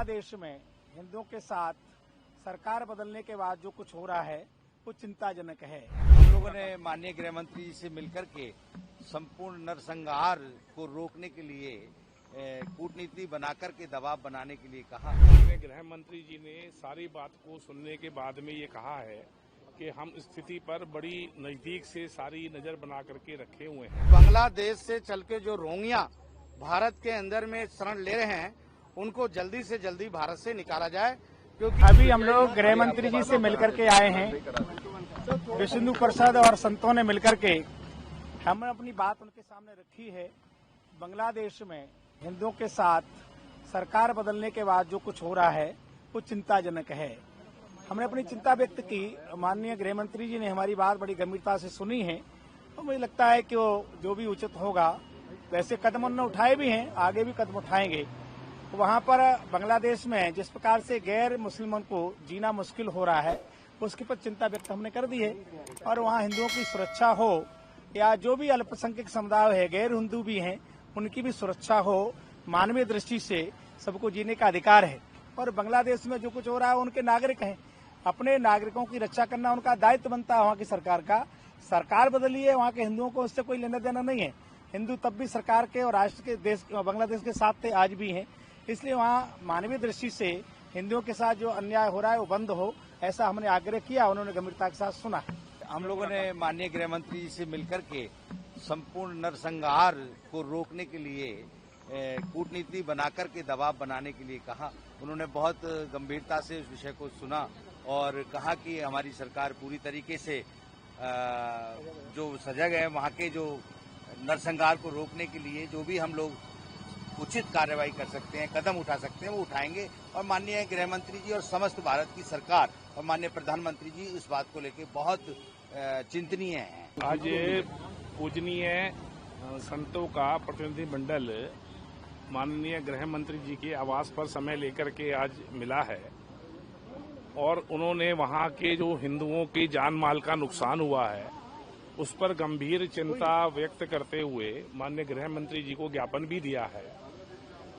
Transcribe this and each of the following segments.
बांग्लादेश में हिंदुओं के साथ सरकार बदलने के बाद जो कुछ हो रहा है वो चिंताजनक है। हम लोगों ने माननीय गृह मंत्री जी से मिलकर के संपूर्ण नरसंहार को रोकने के लिए कूटनीति बनाकर के दबाव बनाने के लिए कहा। माननीय गृह मंत्री जी ने सारी बात को सुनने के बाद में ये कहा है कि हम स्थिति पर बड़ी नजदीक से सारी नजर बना करके रखे हुए हैं। बांग्लादेश से चल के जो रोहिंग्या भारत के अंदर में शरण ले रहे हैं उनको जल्दी से जल्दी भारत से निकाला जाए, क्योंकि अभी हम लोग गृह मंत्री जी से मिलकर के आए हैं। विष्णु प्रसाद और संतों ने मिलकर के हमने अपनी बात उनके सामने रखी है। बांग्लादेश में हिंदुओं के साथ सरकार बदलने के बाद जो कुछ हो रहा है वो चिंताजनक है। हमने अपनी चिंता व्यक्त की। माननीय गृह मंत्री जी ने हमारी बात बड़ी गंभीरता से सुनी है। तो मुझे लगता है कि वो जो भी उचित होगा, वैसे कदम उन्होंने उठाए भी हैं, आगे भी कदम उठाएंगे। वहां पर बांग्लादेश में जिस प्रकार से गैर मुस्लिमों को जीना मुश्किल हो रहा है उसके पर चिंता व्यक्त हमने कर दी है। और वहां हिंदुओं की सुरक्षा हो या जो भी अल्पसंख्यक समुदाय है, गैर हिंदू भी हैं, उनकी भी सुरक्षा हो। मानवीय दृष्टि से सबको जीने का अधिकार है। और बांग्लादेश में जो कुछ हो रहा है उनके नागरिक हैं, अपने नागरिकों की रक्षा करना उनका दायित्व बनता है वहाँ की सरकार का। सरकार बदली है, वहाँ के हिंदुओं को उससे कोई लेना देना नहीं है। हिंदू तब भी सरकार के और राष्ट्र के देश बांग्लादेश के साथ थे, आज भी हैं। इसलिए वहाँ मानवीय दृष्टि से हिंदुओं के साथ जो अन्याय हो रहा है वो बंद हो, ऐसा हमने आग्रह किया। उन्होंने गंभीरता के साथ सुना। हम लोगों ने माननीय गृह मंत्री जी से मिलकर के संपूर्ण नरसंहार को रोकने के लिए कूटनीति बनाकर के दबाव बनाने के लिए कहा। उन्होंने बहुत गंभीरता से उस विषय को सुना और कहा कि हमारी सरकार पूरी तरीके से जो सजग है, वहाँ के जो नरसंहार को रोकने के लिए जो भी हम लोग उचित कार्रवाई कर सकते हैं, कदम उठा सकते हैं, वो उठाएंगे। और माननीय गृह मंत्री जी और समस्त भारत की सरकार और माननीय प्रधानमंत्री जी इस बात को लेकर बहुत चिंतनीय हैं। आज पूजनीय संतों का प्रतिनिधि मंडल माननीय गृह मंत्री जी के आवास पर समय लेकर के आज मिला है और उन्होंने वहां के जो हिंदुओं की जान माल का नुकसान हुआ है उस पर गंभीर चिंता व्यक्त करते हुए माननीय गृह मंत्री जी को ज्ञापन भी दिया है।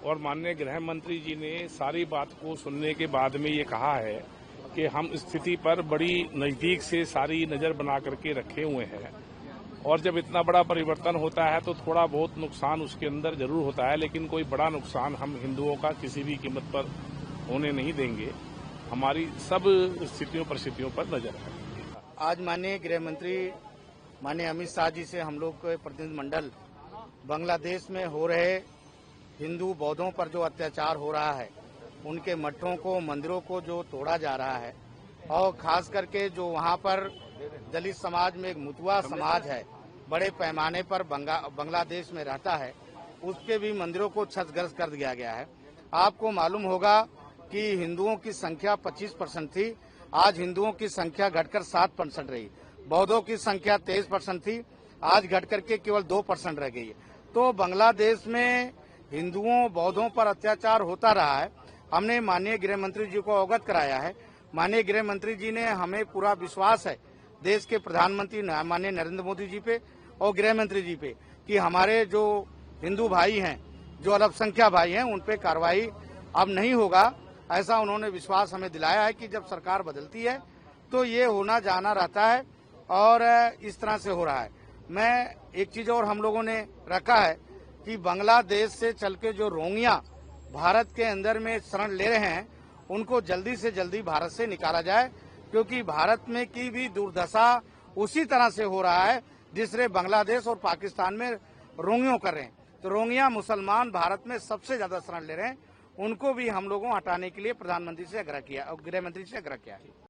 और माननीय गृह मंत्री जी ने सारी बात को सुनने के बाद में ये कहा है कि हम स्थिति पर बड़ी नजदीक से सारी नजर बना करके रखे हुए हैं। और जब इतना बड़ा परिवर्तन होता है तो थोड़ा बहुत नुकसान उसके अंदर जरूर होता है, लेकिन कोई बड़ा नुकसान हम हिंदुओं का किसी भी कीमत पर होने नहीं देंगे। हमारी सब स्थितियों परिस्थितियों पर नजर है। आज माननीय गृह मंत्री माननीय अमित शाह जी से हम लोग के प्रतिनिधि मंडल बांग्लादेश में हो रहे हिंदू बौद्धों पर जो अत्याचार हो रहा है, उनके मठों को, मंदिरों को जो तोड़ा जा रहा है, और खास करके जो वहाँ पर दलित समाज में एक मुतवा समाज है, बड़े पैमाने पर बांग्लादेश में रहता है, उसके भी मंदिरों को क्षतिग्रस्त कर दिया गया है। आपको मालूम होगा कि हिंदुओं की संख्या 25% थी, आज हिंदुओं की संख्या घटकर 7% रही। बौद्धों की संख्या 23% थी, आज घट करके केवल 2% रह गई है। तो बांग्लादेश में हिंदुओं बौद्धों पर अत्याचार होता रहा है। हमने माननीय गृह मंत्री जी को अवगत कराया है। माननीय गृह मंत्री जी ने, हमें पूरा विश्वास है देश के प्रधानमंत्री माननीय नरेंद्र मोदी जी पे और गृह मंत्री जी पे कि हमारे जो हिंदू भाई हैं, जो अल्पसंख्यक भाई हैं, उन पे कार्रवाई अब नहीं होगा। ऐसा उन्होंने विश्वास हमें दिलाया है कि जब सरकार बदलती है तो ये होना जाना रहता है और इस तरह से हो रहा है। मैं एक चीज और हम लोगों ने रखा है कि बांग्लादेश से चल के जो रोहिंग्या भारत के अंदर में शरण ले रहे हैं उनको जल्दी से जल्दी भारत से निकाला जाए, क्योंकि भारत में की भी दुर्दशा उसी तरह से हो रहा है जिस तरह बांग्लादेश और पाकिस्तान में रोहिंग्यों कर रहे हैं। तो रोहिंग्या मुसलमान भारत में सबसे ज्यादा शरण ले रहे हैं, उनको भी हम लोगों हटाने के लिए प्रधानमंत्री से आग्रह किया और गृह मंत्री से आग्रह किया है।